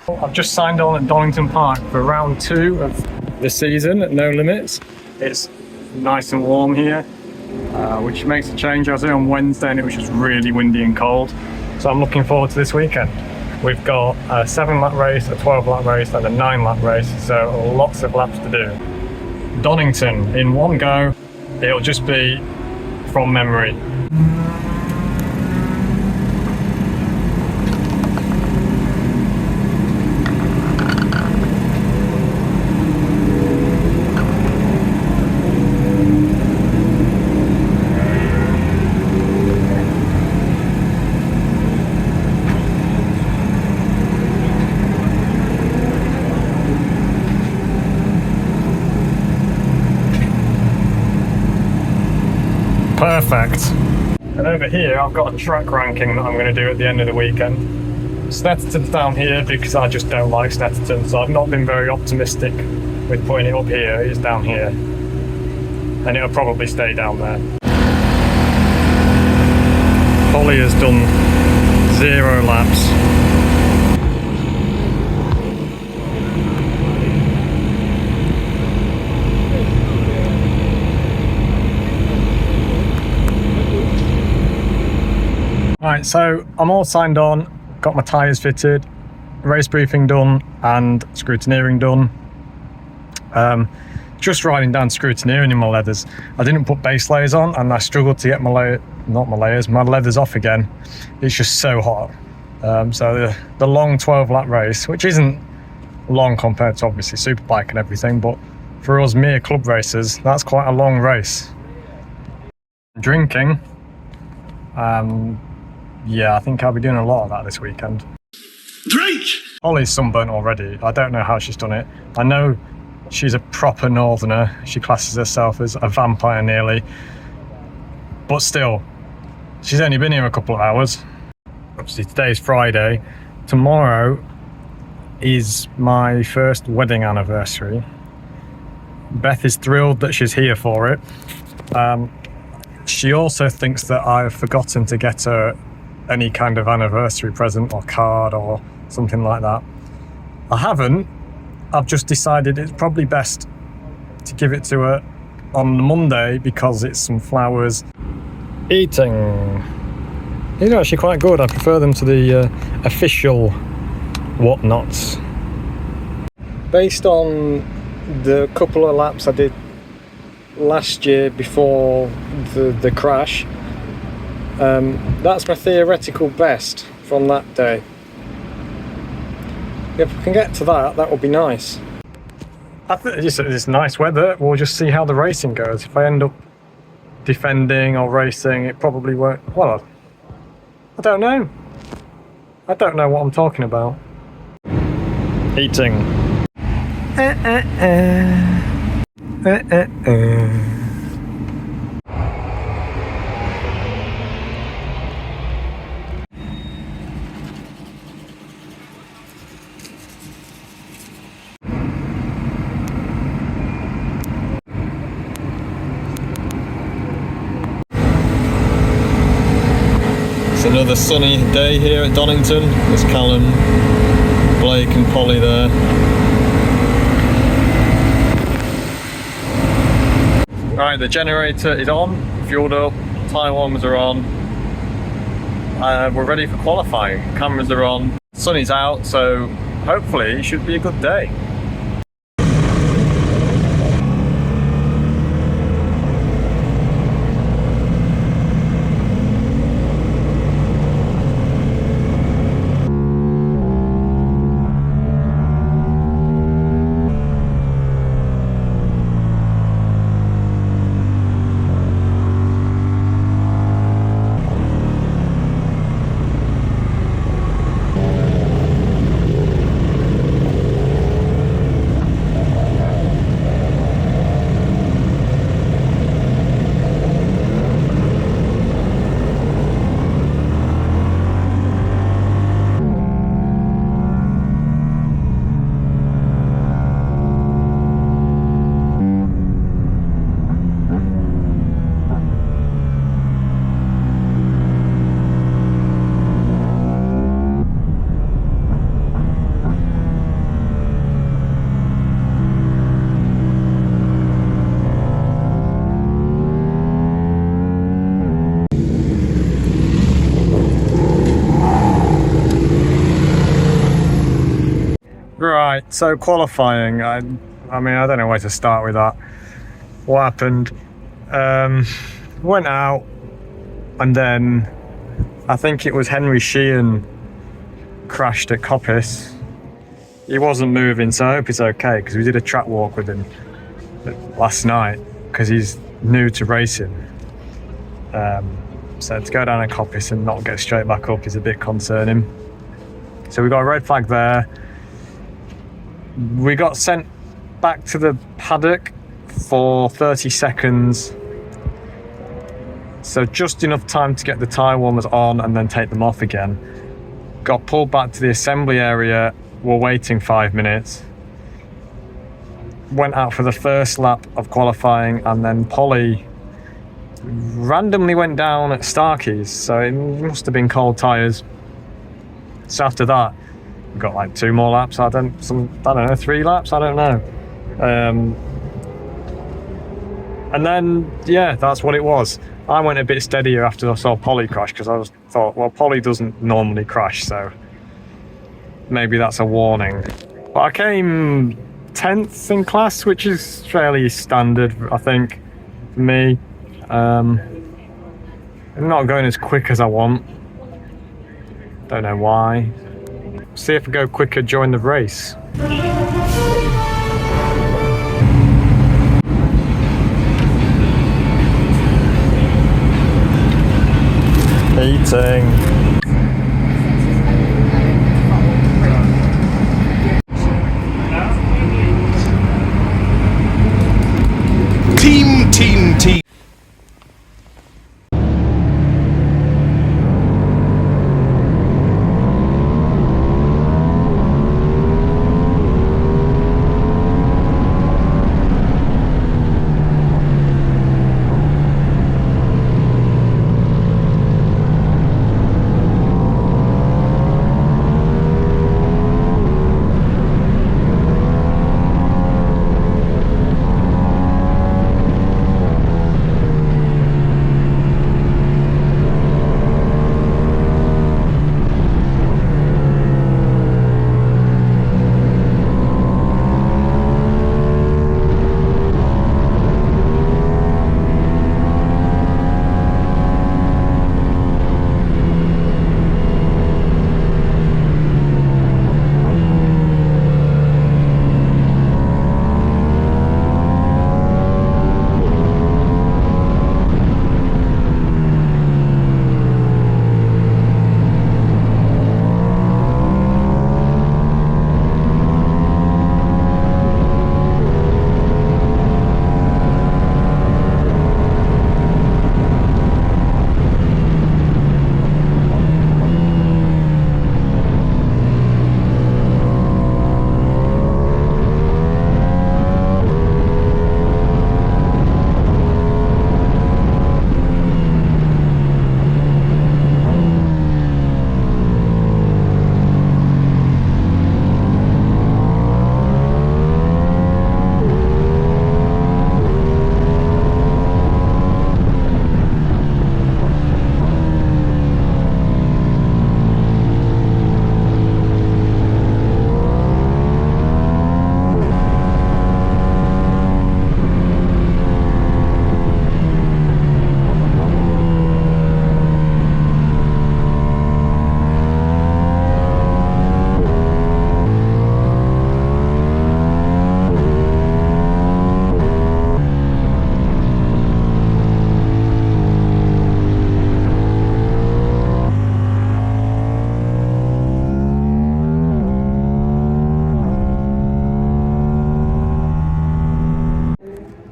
I've just signed on at Donington Park for round 2 of the season at No Limits. It's nice and warm here, which makes a change. I was there on Wednesday and it was just really windy and cold. So I'm looking forward to this weekend. We've got a 7-lap race, a 12-lap race and a 9-lap race, so lots of laps to do. Donington in one go. It'll just be from memory. Perfect. And over here I've got a track ranking that I'm going to do at the end of the weekend. Snetterton's down here because I just don't like Snetterton, so I've not been very optimistic with putting it up here. It's down here and it'll probably stay down there. Holly has done 0 laps. Right, so I'm all signed on, got my tyres fitted, race briefing done and scrutineering done. Just riding down scrutineering in my leathers. I didn't put base layers on and I struggled to get my leathers off again. It's just so hot. So the long 12-lap race, which isn't long compared to obviously Superbike and everything, but for us mere club racers, that's quite a long race. Drinking. Yeah, I think I'll be doing a lot of that this weekend. Drink! Holly's sunburnt already. I don't know how she's done it. I know she's a proper northerner. She classes herself as a vampire nearly. But still, she's only been here a couple of hours. Obviously today's Friday. Tomorrow is my first wedding anniversary. Beth is thrilled that she's here for it. She also thinks that I've forgotten to get her any kind of anniversary present or card or something like that. I haven't. I've just decided it's probably best to give it to her on Monday because it's some flowers. Eating. These are actually quite good. I prefer them to the official whatnots. Based on the couple of laps I did last year before the crash, that's my theoretical best from that day. If I can get to that, that would be nice. I think it's nice weather. We'll just see how the racing goes. If I end up defending or racing, it probably won't. Well, I don't know. I don't know what I'm talking about. Eating. Another sunny day here at Donington. There's Callum, Blake and Polly there. Right, the generator is on, fueled up, tyre warmers are on. We're ready for qualifying. Cameras are on, sunny's out, so hopefully it should be a good day. Right, so qualifying, I mean, I don't know where to start with that. What happened? Went out, and then I think it was Henry Sheehan crashed at Coppice. He wasn't moving, so I hope it's okay, because we did a track walk with him last night, because he's new to racing. So to go down a Coppice and not get straight back up is a bit concerning. So we got a red flag there. We got sent back to the paddock for 30 seconds. So just enough time to get the tyre warmers on and then take them off again. Got pulled back to the assembly area. We're waiting 5 minutes. Went out for the first lap of qualifying, and then Polly randomly went down at Starkey's, so it must have been cold tyres. So after that, we got like 2 more laps. I don't know, 3 laps. I don't know. And then that's what it was. I went a bit steadier after I saw Polly crash, because I thought, well, Polly doesn't normally crash, so maybe that's a warning. But I came 10th in class, which is fairly standard, I think, for me. I'm not going as quick as I want. Don't know why. See if I go quicker during the race. Eating. Team.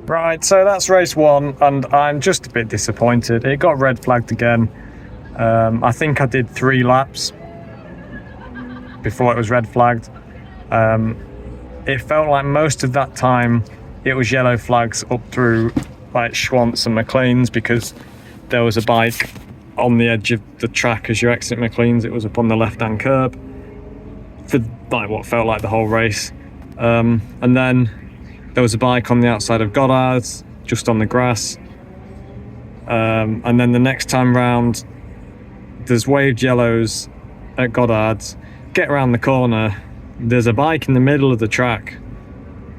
Right, so that's race 1, and I'm just a bit disappointed. It got red flagged again. I think I did 3 laps before it was red flagged. It felt like most of that time it was yellow flags up through like Schwantz and McLean's, because there was a bike on the edge of the track as you exit McLean's. It was up on the left-hand curb for like what felt like the whole race. And then there was a bike on the outside of Goddard's, just on the grass. And then the next time round, there's waved yellows at Goddard's. Get around the corner, there's a bike in the middle of the track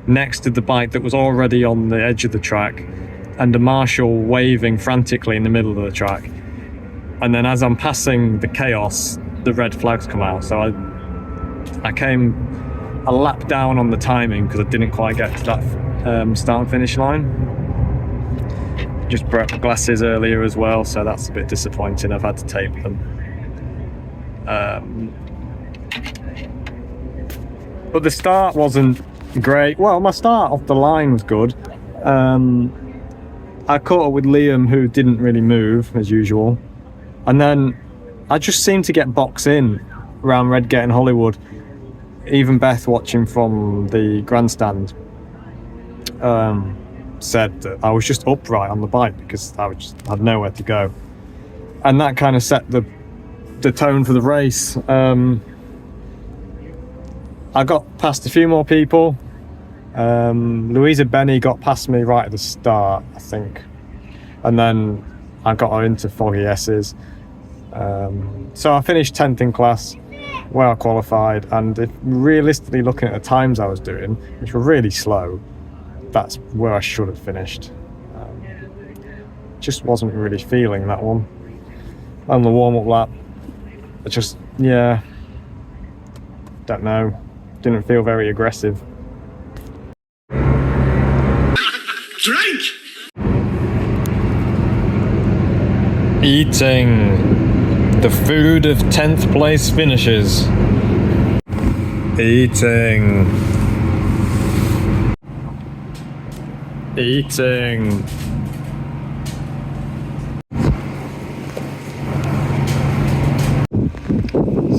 next to the bike that was already on the edge of the track, and a marshal waving frantically in the middle of the track. And then as I'm passing the chaos, the red flags come out. So I came a lap down on the timing because I didn't quite get to that start and finish line. Just broke my glasses earlier as well, so that's a bit disappointing. I've had to tape them. But the start wasn't great. Well, my start off the line was good. I caught up with Liam, who didn't really move as usual, and then I just seemed to get boxed in around Redgate and Hollywood. Even Beth, watching from the grandstand, said that I was just upright on the bike because I had nowhere to go, and that kind of set the tone for the race. I got past a few more people. Louisa Benny got past me right at the start, I think, and then I got her into Foggy S's. So I finished 10th in class, well qualified, and if realistically looking at the times I was doing, which were really slow, that's where I should have finished. Just wasn't really feeling that one. On the warm-up lap, I just, don't know, didn't feel very aggressive. Drink! Eating the food of 10th place finishers. Eating.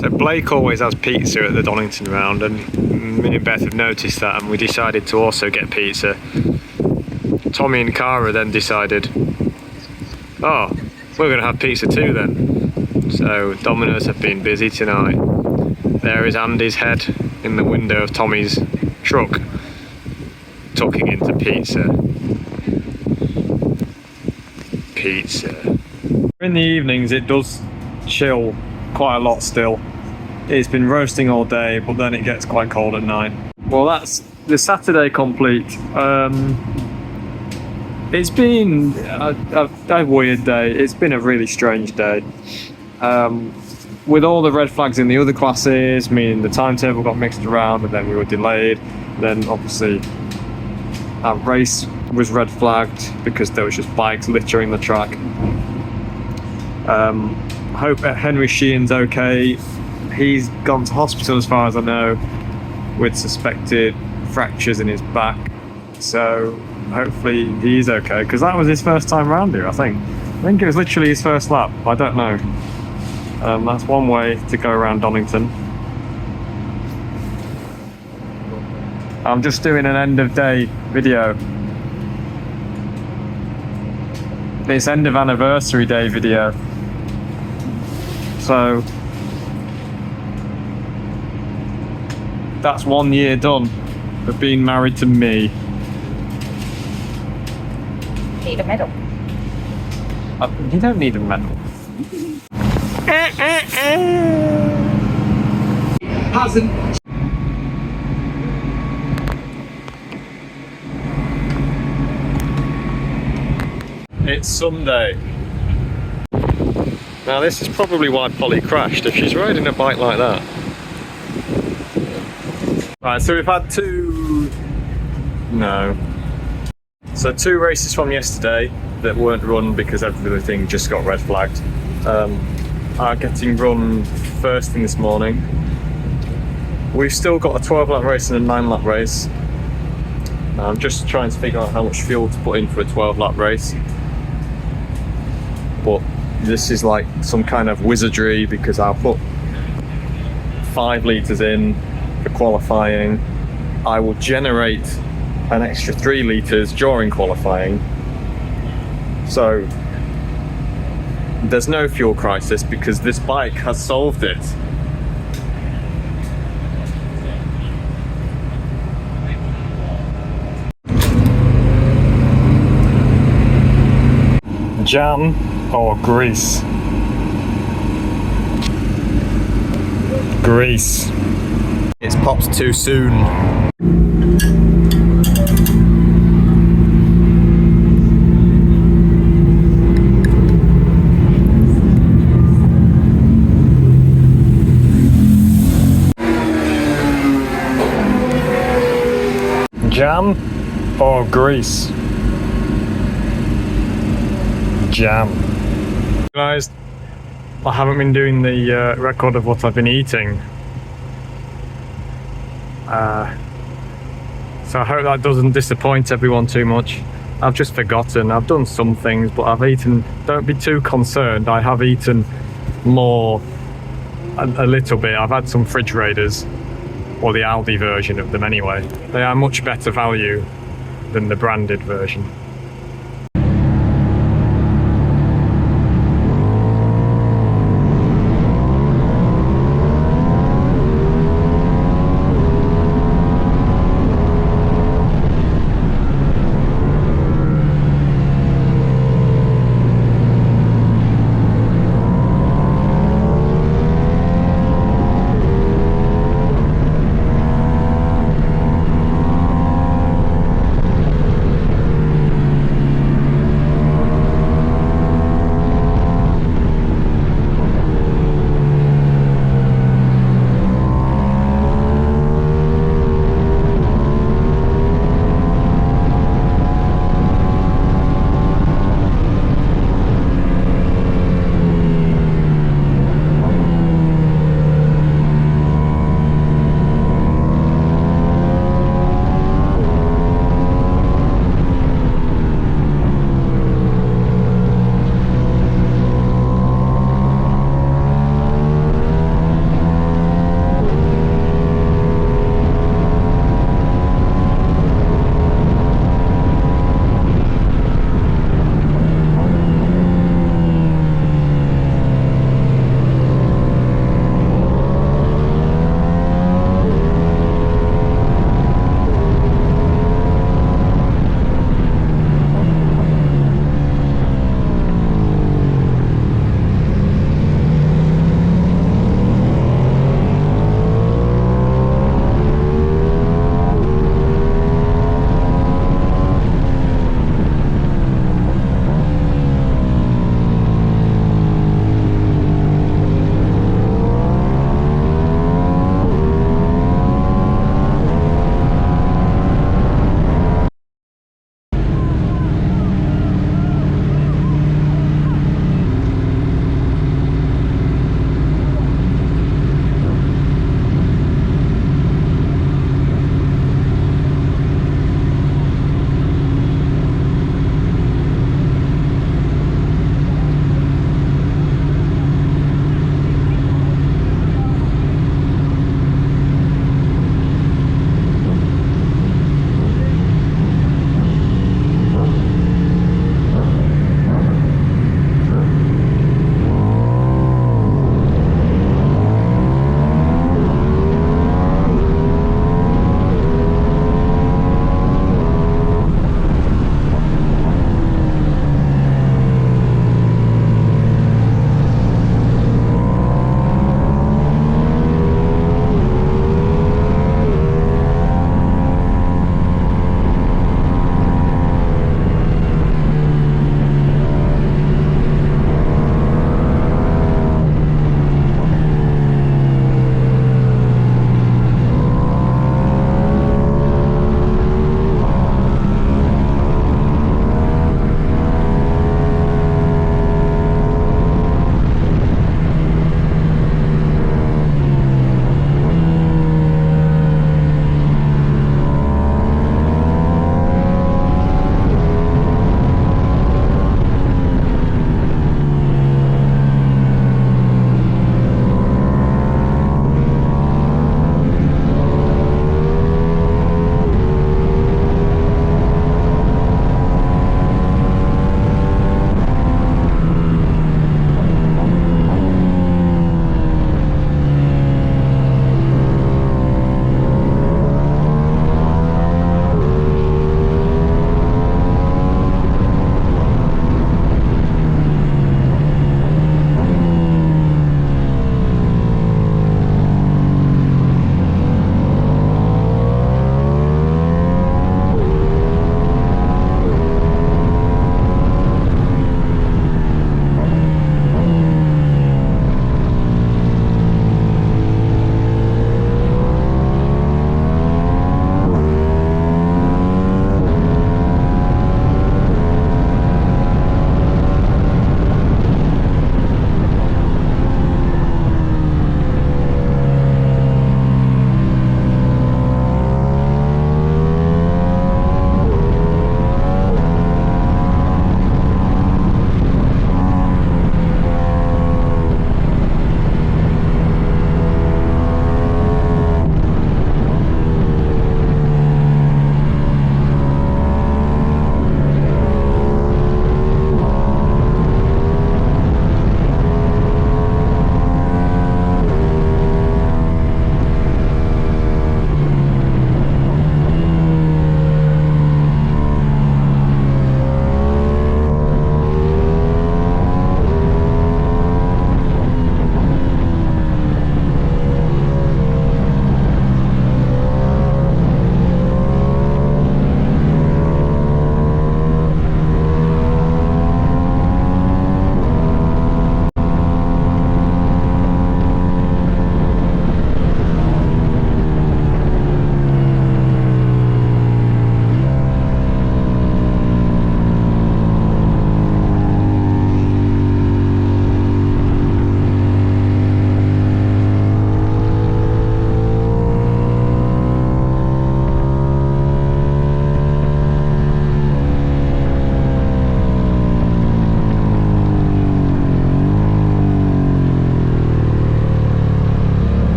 So Blake always has pizza at the Donington round, and me and Beth have noticed that, and we decided to also get pizza. Tommy and Cara then decided, oh, we're going to have pizza too then. So Domino's have been busy tonight. There is Andy's head in the window of Tommy's truck, tucking into pizza. In the evenings it does chill quite a lot still. It's been roasting all day, but then it gets quite cold at night. Well, that's the Saturday complete. It's been a weird day. It's been a really strange day. With all the red flags in the other classes, meaning the timetable got mixed around and then we were delayed. Then obviously our race was red flagged because there was just bikes littering the track. I hope Henry Sheehan's okay. He's gone to hospital as far as I know with suspected fractures in his back. So hopefully he's okay, because that was his first time around here, I think. I think it was literally his first lap. I don't know. That's one way to go around Donington. I'm just doing an end of day video. It's end of anniversary day video. So that's 1 year done of being married to me. Need a medal. You don't need a medal. Hasn't. It's Sunday. Now this is probably why Polly crashed, if she's riding a bike like that. Right, so we've had two races from yesterday that weren't run because everything just got red flagged. Are getting run first thing this morning. We've still got a 12 lap race and a 9 lap race. I'm just trying to figure out how much fuel to put in for a 12 lap race. But this is like some kind of wizardry because I'll put 5 litres in for qualifying. I will generate an extra 3 litres during qualifying. So there's no fuel crisis because this bike has solved it. Jam or grease? Grease. It's popped too soon. Jam or grease? Jam. Guys, I haven't been doing the record of what I've been eating. So I hope that doesn't disappoint everyone too much. I've just forgotten. I've done some things, but I've eaten, don't be too concerned, I have eaten more, a little bit. I've had some fridge raiders, or the Aldi version of them anyway. They are much better value than the branded version.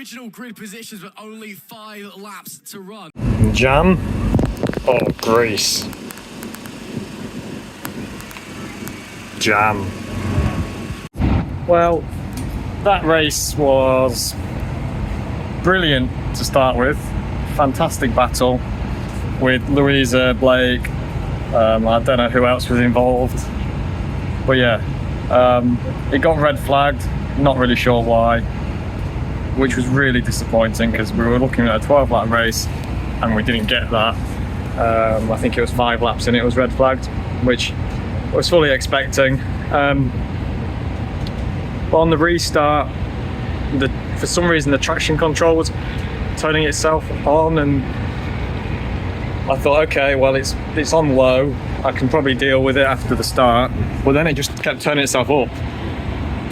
original grid positions, but only 5 laps to run. Jam or grease? Jam. Well, that race was brilliant to start with. Fantastic battle with Louisa, Blake. I don't know who else was involved, but yeah, it got red flagged. Not really sure why, which was really disappointing because we were looking at a 12-lap race and we didn't get that. I think it was 5 laps and it was red flagged, which I was fully expecting. But on the restart, for some reason the traction control was turning itself on, and I thought, okay, well it's on low, I can probably deal with it after the start. But then it just kept turning itself up,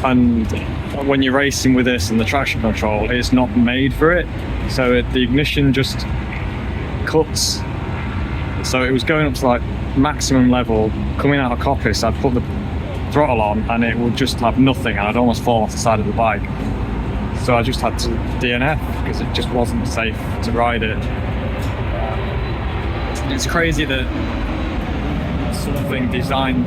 and when you're racing with this and the traction control, it's not made for it, so the ignition just cuts. So it was going up to like maximum level, coming out of coppice, I'd put the throttle on and it would just have nothing, and I'd almost fall off the side of the bike. So I just had to DNF because it just wasn't safe to ride it. It's crazy that something designed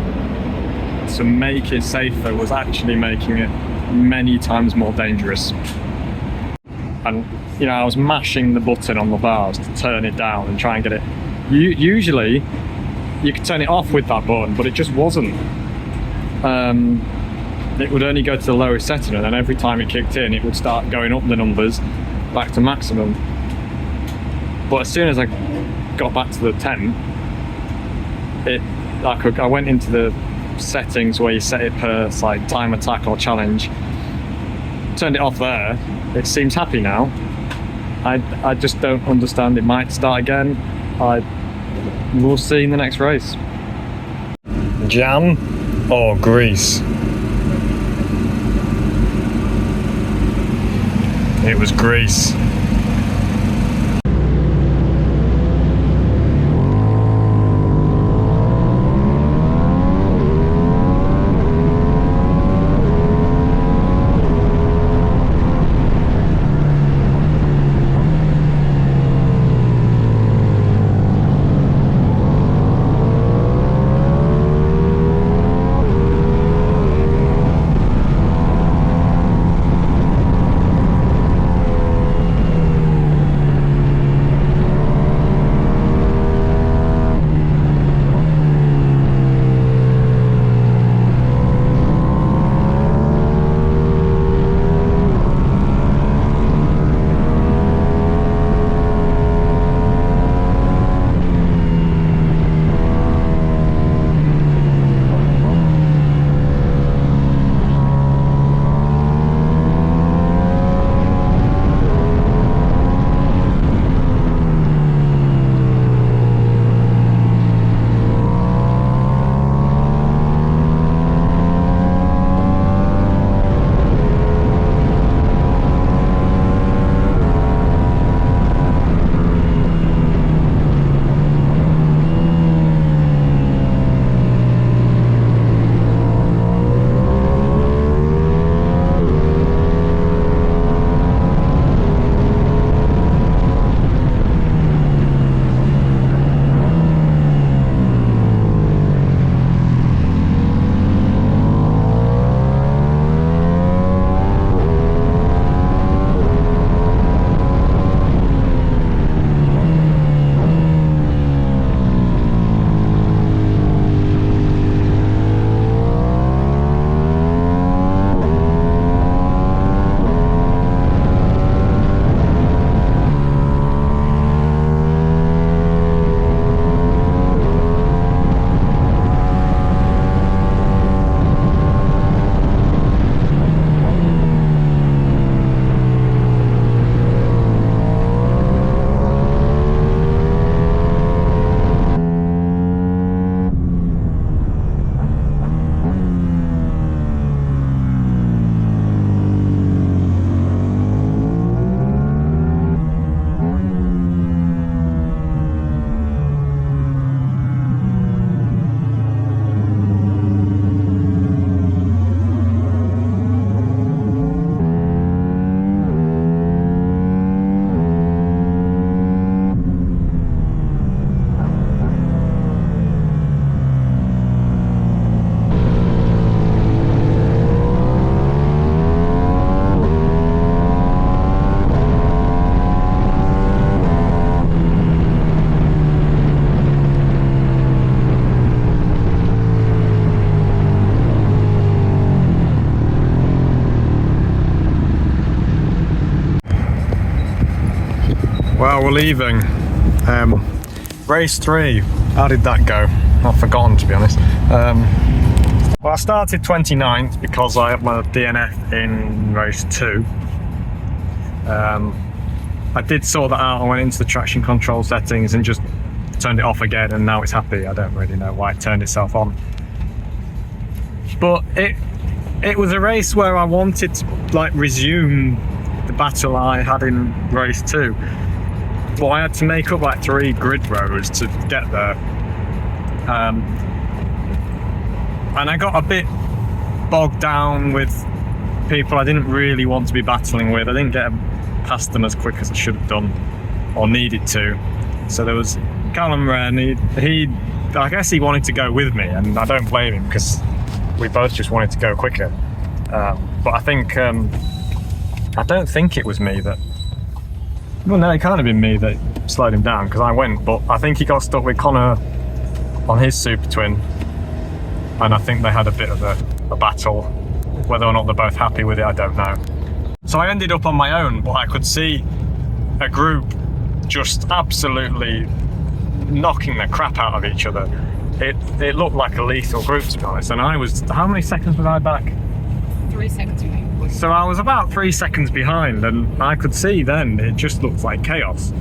to make it safer was actually making it many times more dangerous. And you know, I was mashing the button on the bars to turn it down and try and get it. Usually you could turn it off with that button, but it just wasn't. It would only go to the lowest setting, and then every time it kicked in, it would start going up the numbers back to maximum. But as soon as I got back to the 10, I went into the settings where you set it per like time attack or challenge, turned it off there. It seems happy now. I just don't understand. It might start again. We'll see in the next race. Jam or grease? It was grease. Well, we're leaving. Race 3, how did that go? I've forgotten, to be honest. Well, I started 29th because I had my DNF in race 2. I did sort that out. I went into the traction control settings and just turned it off again, and now it's happy. I don't really know why it turned itself on. But it was a race where I wanted to like resume the battle I had in race 2. But I had to make up like 3 grid rows to get there. And I got a bit bogged down with people I didn't really want to be battling with. I didn't get past them as quick as I should have done or needed to. So there was Callum Wren. He I guess he wanted to go with me, and I don't blame him because we both just wanted to go quicker. But I think I don't think it was me that. Well, no, it can't have been me that slowed him down because I went. But I think he got stuck with Connor on his super twin, and I think they had a bit of a battle. Whether or not they're both happy with it, I don't know. So I ended up on my own, but I could see a group just absolutely knocking the crap out of each other. It looked like a lethal group, to be honest. And I was, how many seconds was I back? 3 seconds behind. So I was about 3 seconds behind, and I could see then it just looked like chaos.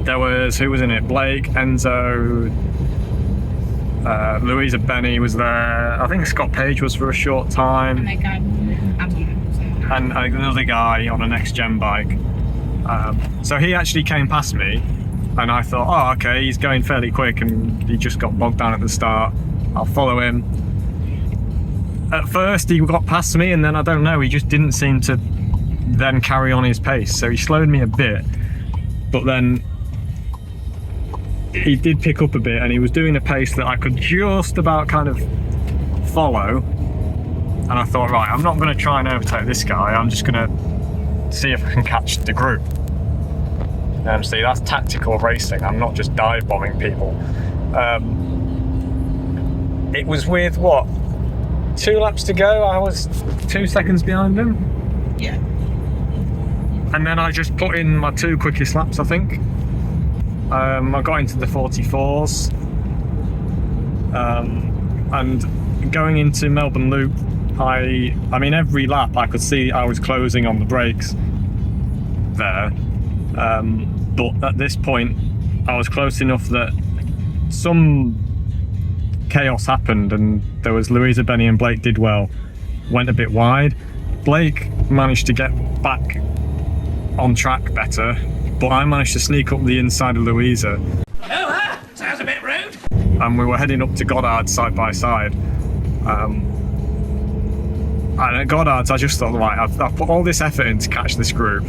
There was, who was in it? Blake, Enzo, Louisa Benny was there. I think Scott Page was for a short time. And another guy on a next gen bike. So he actually came past me, and I thought, oh, okay, he's going fairly quick, and he just got bogged down at the start. I'll follow him. At first, he got past me, and then I don't know, he just didn't seem to then carry on his pace. So he slowed me a bit, but then he did pick up a bit, and he was doing a pace that I could just about kind of follow. And I thought, right, I'm not going to try and overtake this guy. I'm just going to see if I can catch the group. See, that's tactical racing. I'm not just dive bombing people. It was with what? 2 laps to go. I was 2 seconds behind him. Yeah. And then I just put in my 2 quickest laps, I think. I got into the 44s. And going into Melbourne Loop, I mean, every lap I could see I was closing on the brakes there. But at this point, I was close enough that some chaos happened, and there was Louisa, Benny and Blake did well, went a bit wide. Blake managed to get back on track better, but I managed to sneak up the inside of Louisa. Oh, sounds a bit rude. And we were heading up to Goddard's side by side. And at Goddard's, I just thought, right, I've put all this effort in to catch this group.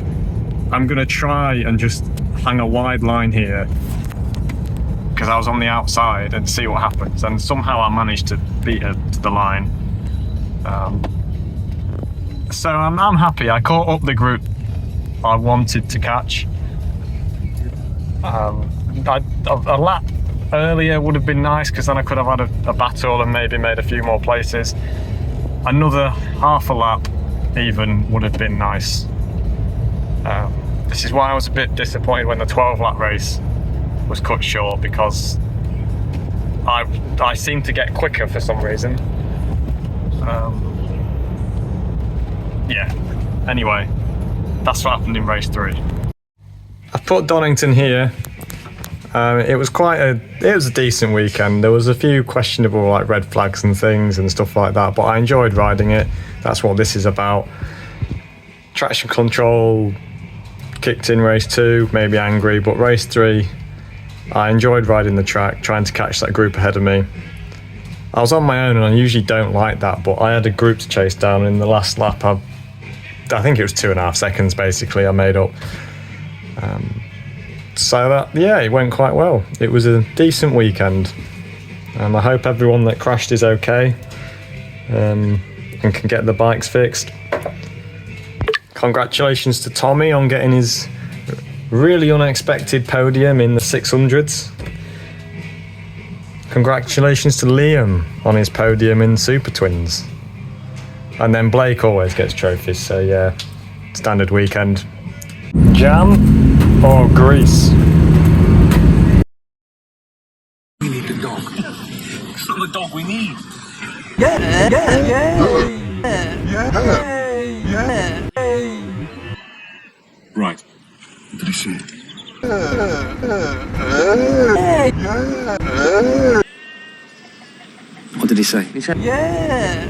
I'm going to try and just hang a wide line here, because I was on the outside, and see what happens. And somehow I managed to beat her to the line. So I'm happy. I caught up the group I wanted to catch. A lap earlier would have been nice, because then I could have had a battle and maybe made a few more places. Another half a lap even would have been nice. This is why I was a bit disappointed when the 12-lap race was cut short, because I seemed to get quicker for some reason. Yeah. Anyway, that's what happened in race 3. I've put Donington here. It was a decent weekend. There was a few questionable like red flags and things and stuff like that, but I enjoyed riding it. That's what this is about. Traction control kicked in race 2, maybe angry, but race 3, I enjoyed riding the track, trying to catch that group ahead of me. I was on my own, and I usually don't like that, but I had a group to chase down. In the last lap, I think it was 2.5 seconds basically I made up. So that, yeah, it went quite well. It was a decent weekend. I hope everyone that crashed is okay, and can get the bikes fixed. Congratulations to Tommy on getting his really unexpected podium in the 600s. Congratulations to Liam on his podium in Super Twins. And then Blake always gets trophies, so yeah, standard weekend. Jam or grease? We need the dog. It's not the dog we need. Right. What did he say? What did he say? He said, yeah.